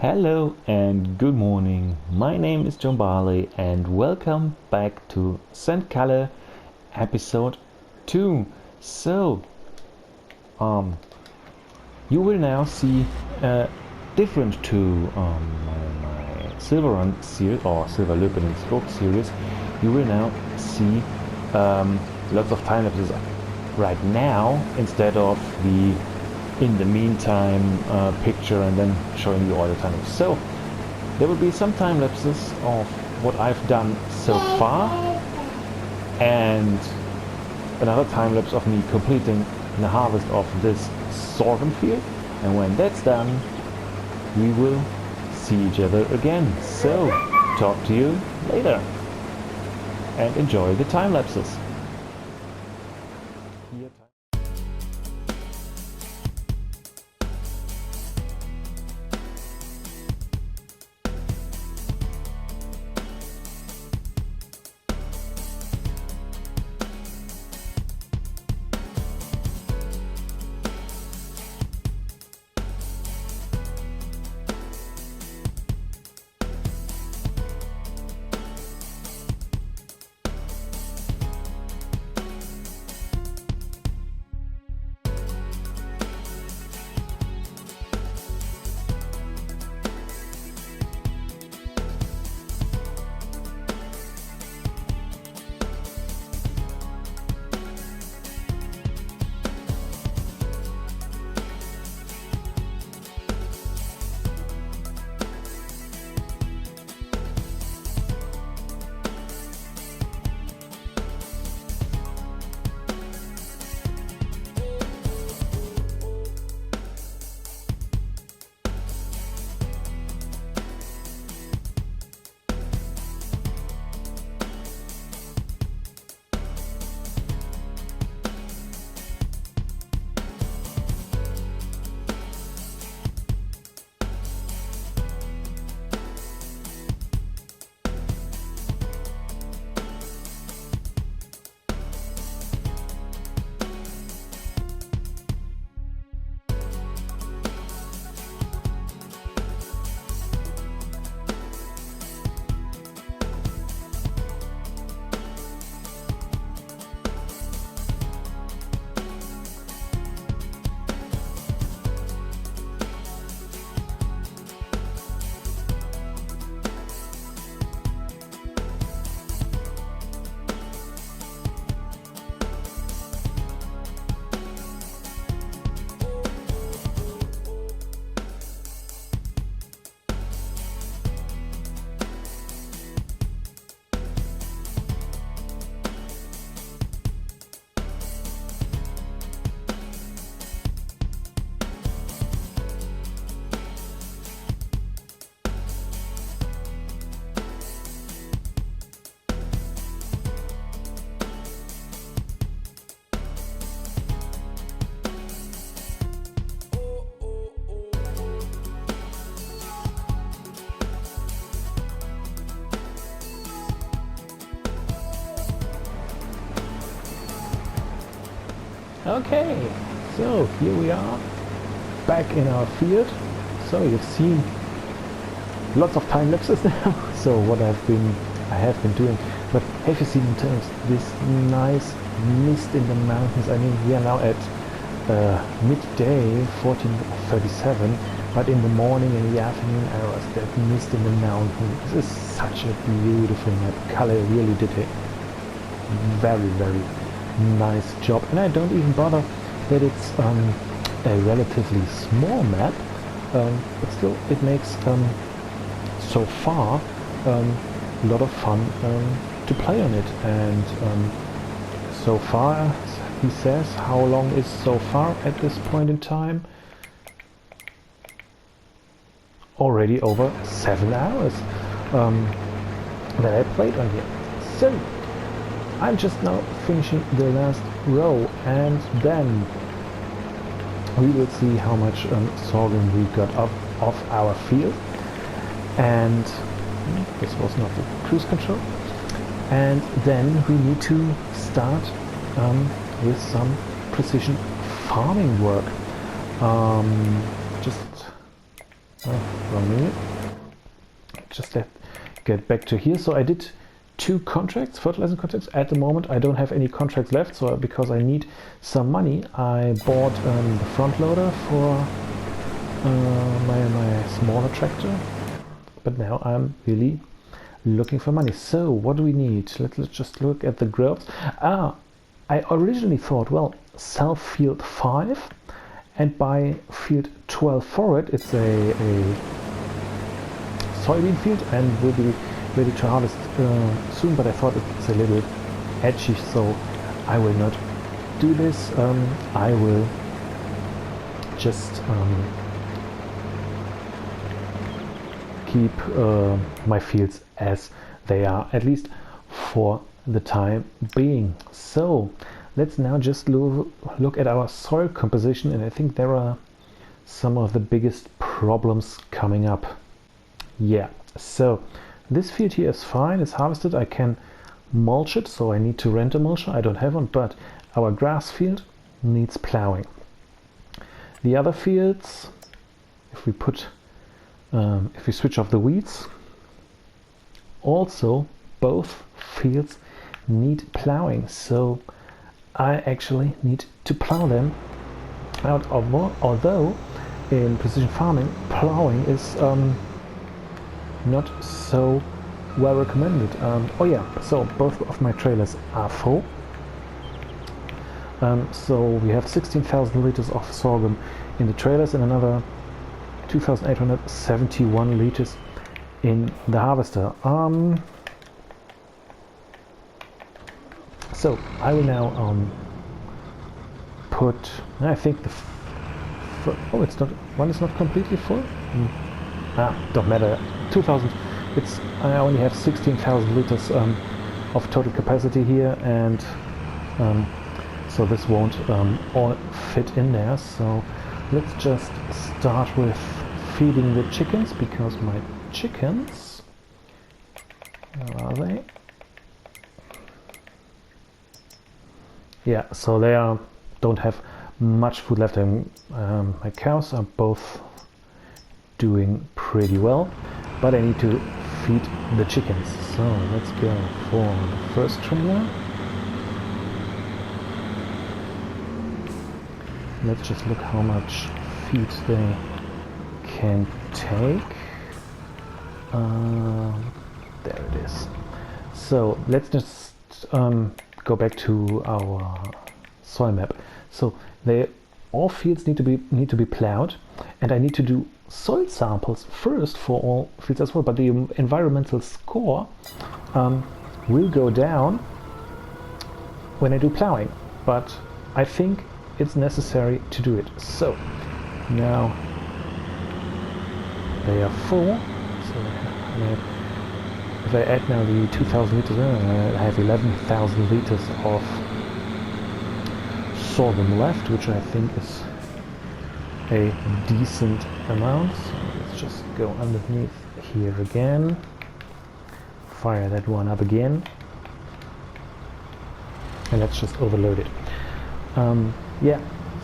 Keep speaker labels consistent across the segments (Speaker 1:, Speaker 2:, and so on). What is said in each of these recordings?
Speaker 1: Hello and good morning. My name is John Barley and welcome back to St Kalle episode 2. So, you will now see different to my Silver Run series or Silver Loop and Stroke series. You will now see lots of time lapses right now instead of the in the meantime picture and then showing you all the time lapses. So there will be some time lapses of what I've done so far and another time lapse of me completing the harvest of this sorghum field, and when that's done we will see each other again. So talk to you later and enjoy the time lapses. Okay, so here we are back in our field. So you've seen lots of time lapses now. So what I have been doing. But have you seen in terms this nice mist in the mountains? I mean, we are now at midday, 14:37. But in the morning and the afternoon hours, that mist in the mountain. This is such a beautiful map. Kalle really did a very nice job, and I don't even bother that it's a relatively small map, but still it makes so far a lot of fun to play on it. And so far, he says, how long is so far at this point in time? Already over 7 hours that I played on here. So I'm just now finishing the last row, and then we will see how much sorghum we got off our field. And this was not the cruise control. And then we need to start with some precision farming work. Wrong me. Just get back to here. So I did 2 contracts, fertilizer contracts. At the moment I don't have any contracts left, so because I need some money, I bought the front loader for my smaller tractor. But now I'm really looking for money. So what do we need? Let's just look at the growths. I originally thought, well, sell field 5 and buy field 12 for it. It's a soybean field and will be ready to harvest soon, but I thought it's a little edgy, so I will not do this. I will just keep my fields as they are, at least for the time being. So let's now just look at our soil composition, and I think there are some of the biggest problems coming up. Yeah, so this field here is fine, it's harvested. I can mulch it, so I need to rent a mulcher. I don't have one, but our grass field needs plowing. The other fields, if we put if we switch off the weeds, also both fields need plowing, so I actually need to plow them out. Although in precision farming plowing is not so well recommended. Oh yeah, so both of my trailers are full. So we have 16,000 liters of sorghum in the trailers and another 2,871 liters in the harvester. So I will now put, I think oh, it's not, one is not completely full. Don't matter. 2,000. It's, I only have 16,000 liters of total capacity here, and so this won't all fit in there. So let's just start with feeding the chickens, because my chickens, where are they? Yeah, so they don't have much food left. My cows are both doing pretty well, but I need to feed the chickens. So let's go for the first trailer. Let's just look how much feed they can take. There it is. So let's just go back to our soil map. So all fields need to be plowed, and I need to do soil samples first for all fields as well. But the environmental score will go down when I do plowing. But I think it's necessary to do it. So now they are full. So if I add now the 2,000 liters, I have 11,000 liters of sorghum left, which I think is a decent amount. So let's just go underneath here again, fire that one up again, and let's just overload it. Yeah,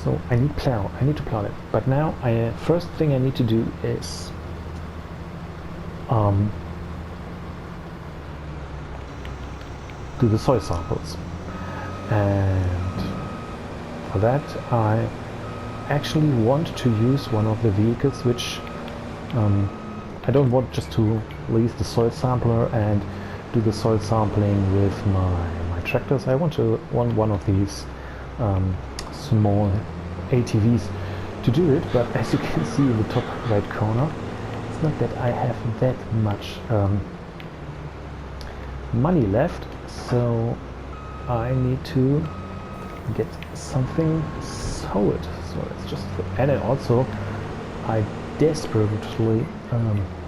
Speaker 1: so I need to plow it. But now first thing I need to do is do the soil samples, and for that I actually want to use one of the vehicles, which I don't want just to lease the soil sampler and do the soil sampling with my tractors. I want one of these small ATVs to do it. But as you can see in the top right corner, it's not that I have that much money left, so I need to get something solid. So let's just, and also I desperately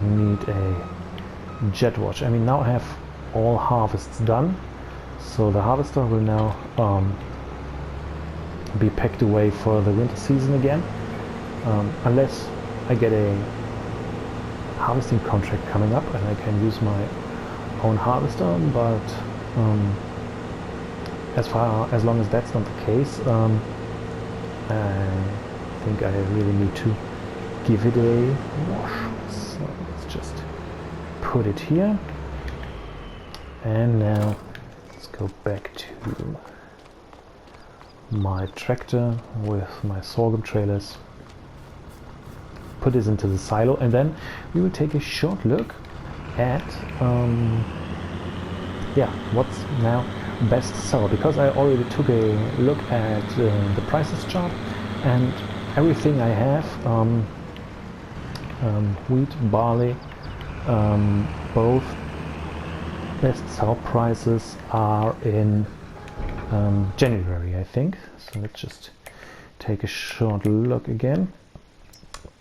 Speaker 1: need a jet wash. I mean, now I have all harvests done, so the harvester will now be packed away for the winter season again, unless I get a harvesting contract coming up and I can use my own harvester. But as long as that's not the case, I think I really need to give it a wash. So So let's just put it here. And now let's go back to my tractor with my sorghum trailers. Put this into the silo, and then we will take a short look at what's now best seller, because I already took a look at the prices chart, and everything I have, wheat, barley, both best sell prices are in January, I think. So let's just take a short look again.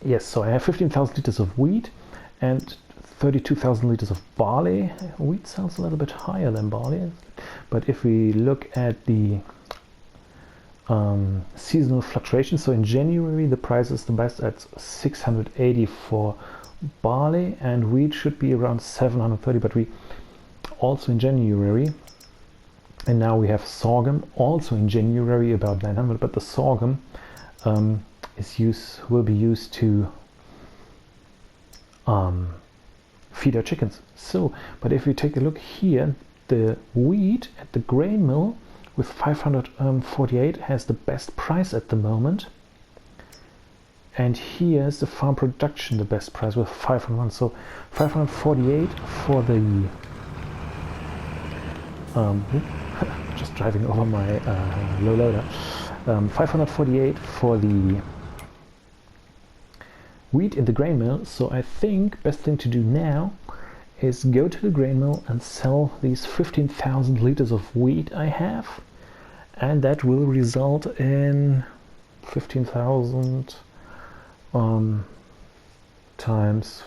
Speaker 1: Yes, so I have 15,000 liters of wheat and 32,000 liters of barley. Wheat sells a little bit higher than barley, but if we look at the seasonal fluctuations, so in January the price is the best at 680 for barley, and wheat should be around 730, but we also in January, and now we have sorghum also in January about 900, but the sorghum will be used to feed our chickens. So, but if we take a look here, the wheat at the grain mill with 548 has the best price at the moment, and here's the farm production, the best price with 501. So 548 for the just driving over my low loader. 548 for the wheat in the grain mill. So I think best thing to do now is go to the grain mill and sell these 15,000 liters of wheat I have, and that will result in 15,000 times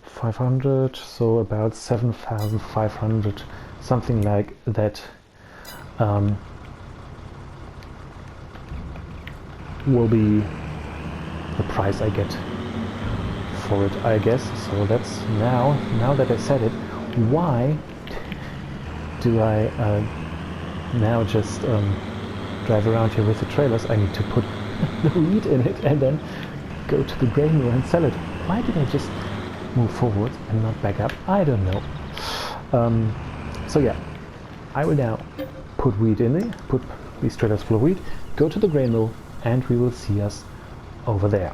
Speaker 1: 500, so about 7,500, something like that, will be the price I get for it, I guess. So that's now that I said it, why do I now just drive around here with the trailers? I need to put the wheat in it and then go to the grain mill and sell it. Why did I just move forward and not back up? I don't know. So yeah, I will now put wheat in there, put these trailers full of wheat, go to the grain mill, and we will see us over there.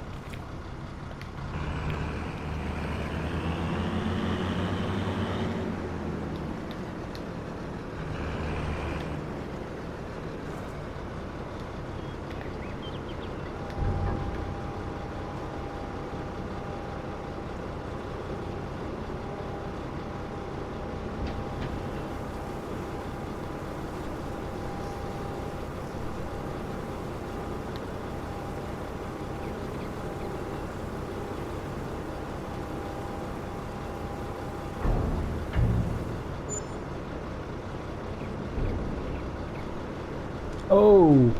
Speaker 1: Oh,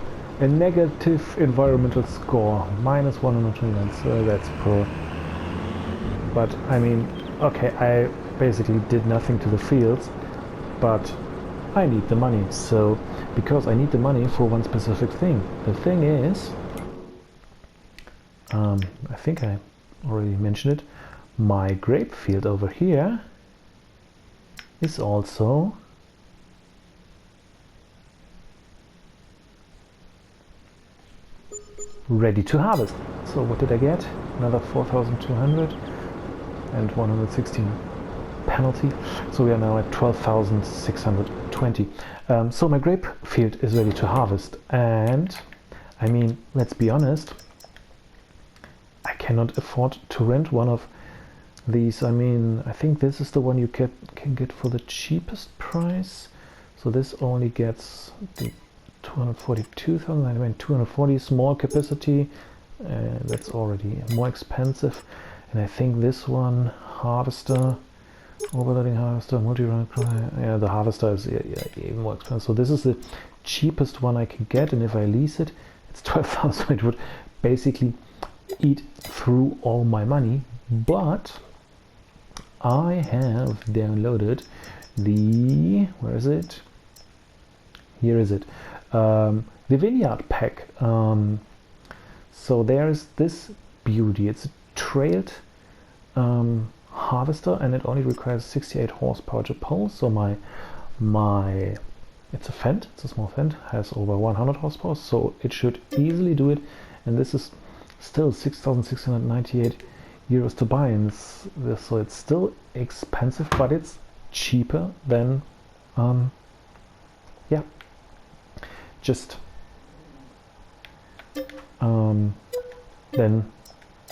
Speaker 1: a negative environmental score, minus 129, so that's poor. But I mean, okay, I basically did nothing to the fields, but I need the money. So, because I need the money for one specific thing. The thing is, I think I already mentioned it, my grape field over here is also ready to harvest. So what did I get? Another 4,200 and 116 penalty. So we are now at 12,620. So my grape field is ready to harvest, and I mean, let's be honest, I cannot afford to rent one of these. I mean, I think this is the one you can get for the cheapest price. So this only gets the 242,000, I mean 240 small capacity, that's already more expensive. And I think this one, harvester, overloading harvester, multi-run, yeah, the harvester is even more expensive. So this is the cheapest one I can get, and if I lease it, it's 12,000. It would basically eat through all my money. But I have downloaded the, where is it? Here is it. The Vineyard pack. So there's this beauty. It's a trailed harvester, and it only requires 68 horsepower to pull. So my it's a Fendt, it's a small Fendt, has over 100 horsepower, so it should easily do it. And this is still 6,698 euros to buy, and so it's still expensive, but it's cheaper than yeah, just than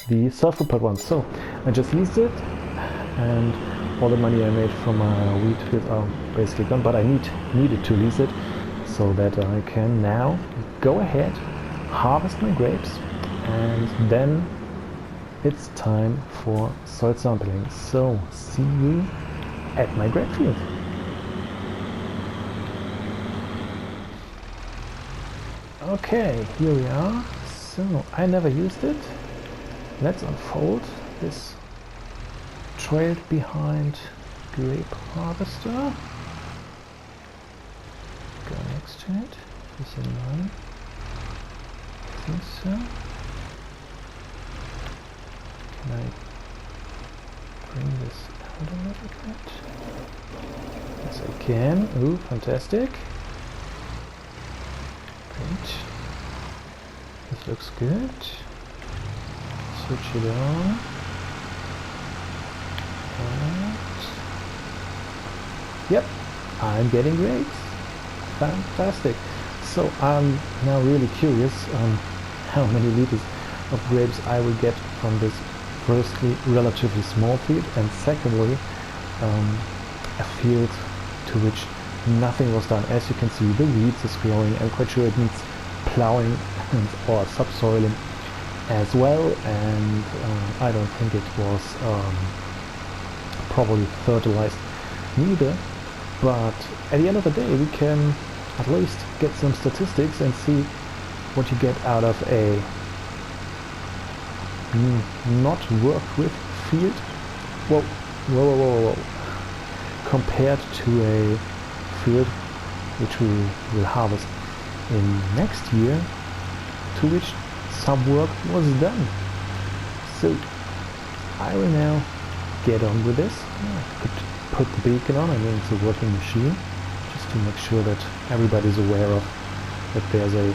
Speaker 1: the self-propelled one. So I just leased it, and all the money I made from my wheat field are basically gone, but I needed to lease it so that I can now go ahead, harvest my grapes, and then it's time for soil sampling. So see you at my grape field. Okay, here we are. So I never used it. Let's unfold this trailed behind grape harvester. Go next to it. Is it mine? I think so. Can I bring this out a little bit? Yes, I can. Ooh, fantastic. Great. This looks good. Switch it on. Right. Yep, I'm getting grapes. Fantastic. So I'm now really curious how many liters of grapes I will get from this, firstly relatively small field, and secondly a field to which nothing was done. As you can see, the weeds is growing. I'm quite sure it needs plowing or subsoiling as well, and I don't think it was probably fertilized neither. But at the end of the day, we can at least get some statistics and see what you get out of a not worked with field. Whoa, whoa, whoa, whoa, whoa. Compared to a field which we will harvest in next year, to which some work was done. So I will now get on with this. I could put the beacon on. I mean, it's a working machine, just to make sure that everybody's aware of that there's a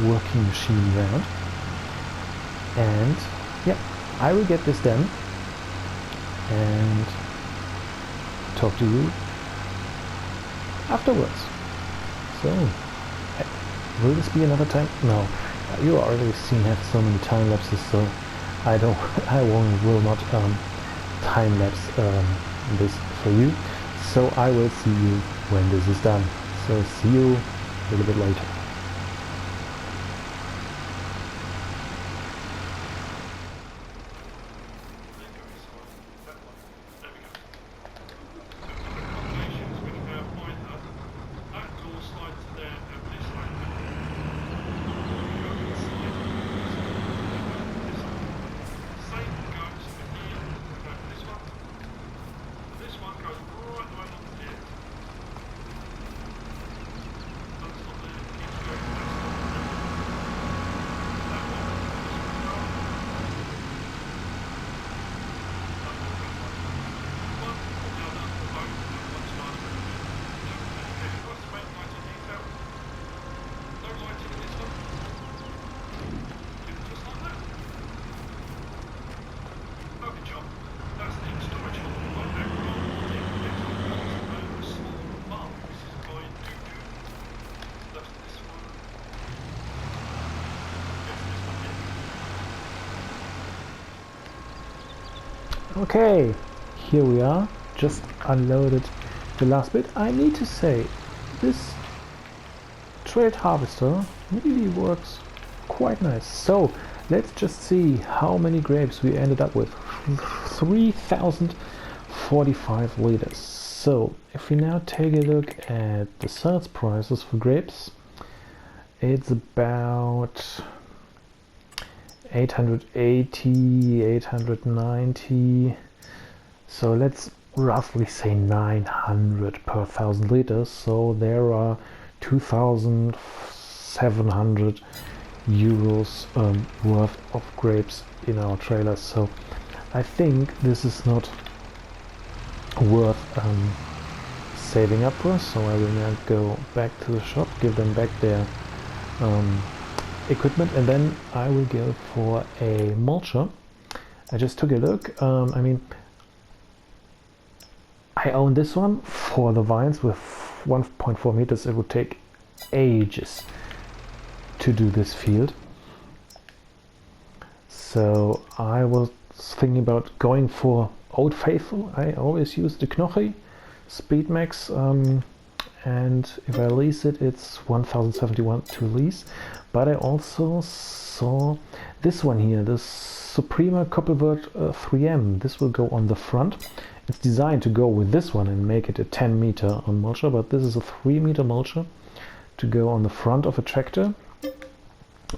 Speaker 1: working machine around. And yeah, I will get this done and talk to you afterwards. So will this be another time? No, you already seen have so many time lapses, so I will not time lapse this for you. So I will see you when this is done. So see you a little bit later. Okay, here we are, just unloaded the last bit. I need to say, this trailed harvester really works quite nice. So let's just see how many grapes we ended up with. 3,045 liters. So if we now take a look at the sales prices for grapes, it's about 880, 890, so let's roughly say 900 per 1,000 liters. So there are 2,700 euros worth of grapes in our trailers. So I think this is not worth saving up for, so I will now go back to the shop, give them back their equipment, and then I will go for a mulcher. I just took a look. I mean, I own this one for the vines with 1.4 meters. It would take ages to do this field, so I was thinking about going for Old Faithful. I always use the Knoche Speedmax, and if I lease it, it's 1071 to lease. But I also saw this one here, the Sopema Koppelwert 3M. This will go on the front. It's designed to go with this one and make it a 10 meter on mulcher, but this is a 3 meter mulcher to go on the front of a tractor,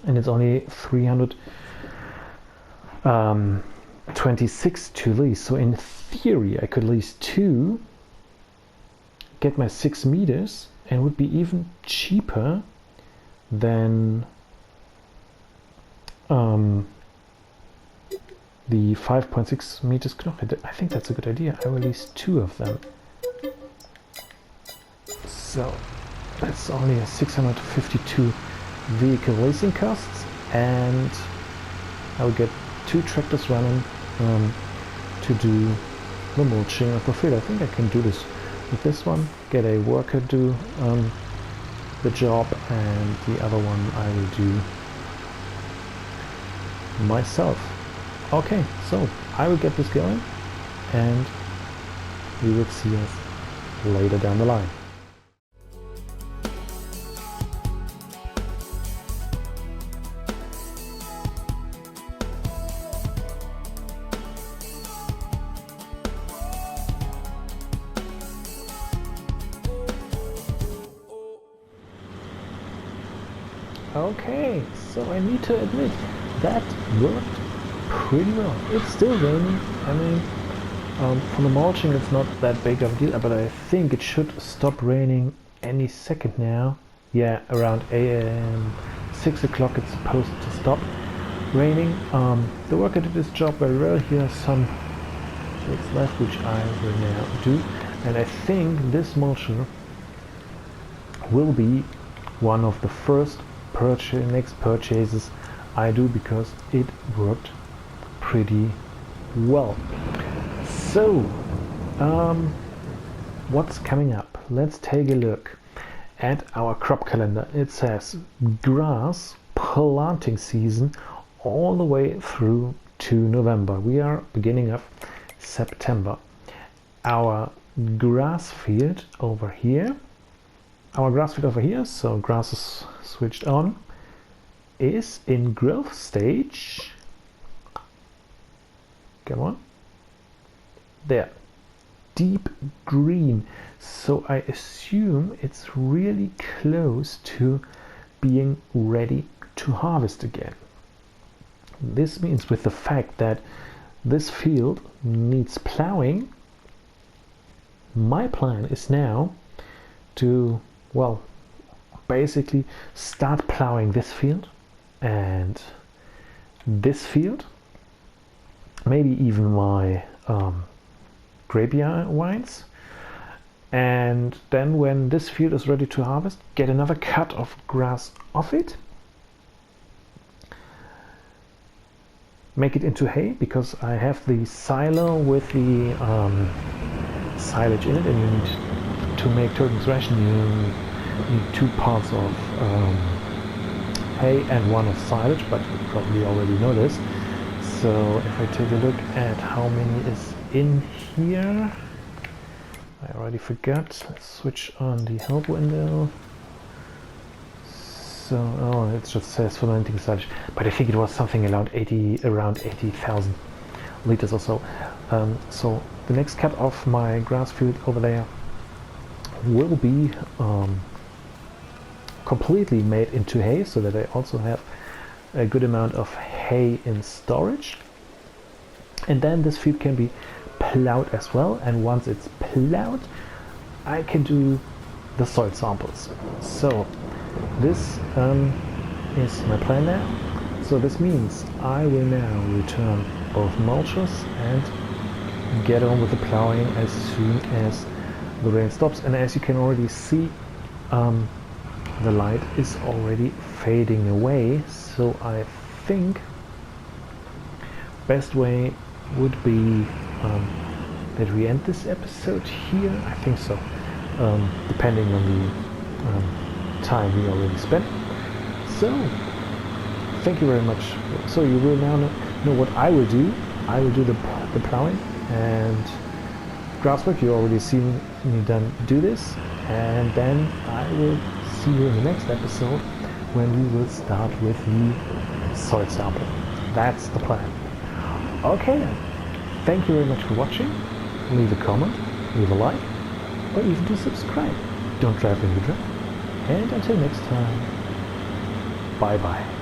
Speaker 1: and it's only 326 to lease. So in theory I could lease 2, get my 6 meters, and would be even cheaper than the 5.6 meters Knoche. I think that's a good idea. I will lease 2 of them. So that's only a 652 vehicle leasing costs, and I will get 2 tractors running to do the mulching of the field. I think I can do this with this one, get a worker do the job, and the other one I will do myself. Okay, so I will get this going, and we will see us later down the line. Okay, so I need to admit that worked pretty well. It's still raining. I mean, for the mulching it's not that big of a deal, but I think it should stop raining any second now. Yeah, around 6 o'clock it's supposed to stop raining. The worker did his job very well. Here are some bits left, which I will now do, and I think this mulcher will be one of the first next purchases I do, because it worked pretty well. So what's coming up? Let's take a look at our crop calendar. It says grass planting season all the way through to November. We are beginning of September. Our grass field over here, so grass is switched on, is in growth stage. Come on. There. Deep green. So I assume it's really close to being ready to harvest again. This means, with the fact that this field needs plowing, my plan is now to, well, basically start plowing this field and this field, maybe even my grapevine wines, and then when this field is ready to harvest, get another cut of grass off it, make it into hay, because I have the silo with the silage in it, and you need to make turkey's ration, you need 2 parts of hay and 1 of silage, but you probably already know this. So if I take a look at how many is in here, I already forgot. Let's switch on the help window. So, oh, it just says fermenting silage, but I think it was something around 80,000 liters or so. So the next cut of my grass field over there will be completely made into hay, so that I also have a good amount of hay in storage. And then this field can be plowed as well, and once it's plowed, I can do the soil samples. So this is my plan now. So this means I will now return both mulches and get on with the plowing as soon as the rain stops. And as you can already see, the light is already fading away, so I think best way would be that we end this episode here. I think so, depending on the time we already spent. So thank you very much. So you will now know what I will do. I will do the plowing and grass work. You already seen me do this, and then I will see you in the next episode when we will start with the soil sample. That's the plan. Okay then, thank you very much for watching. Leave a comment, leave a like, or even to subscribe. Don't drive in the drink. And until next time, bye bye.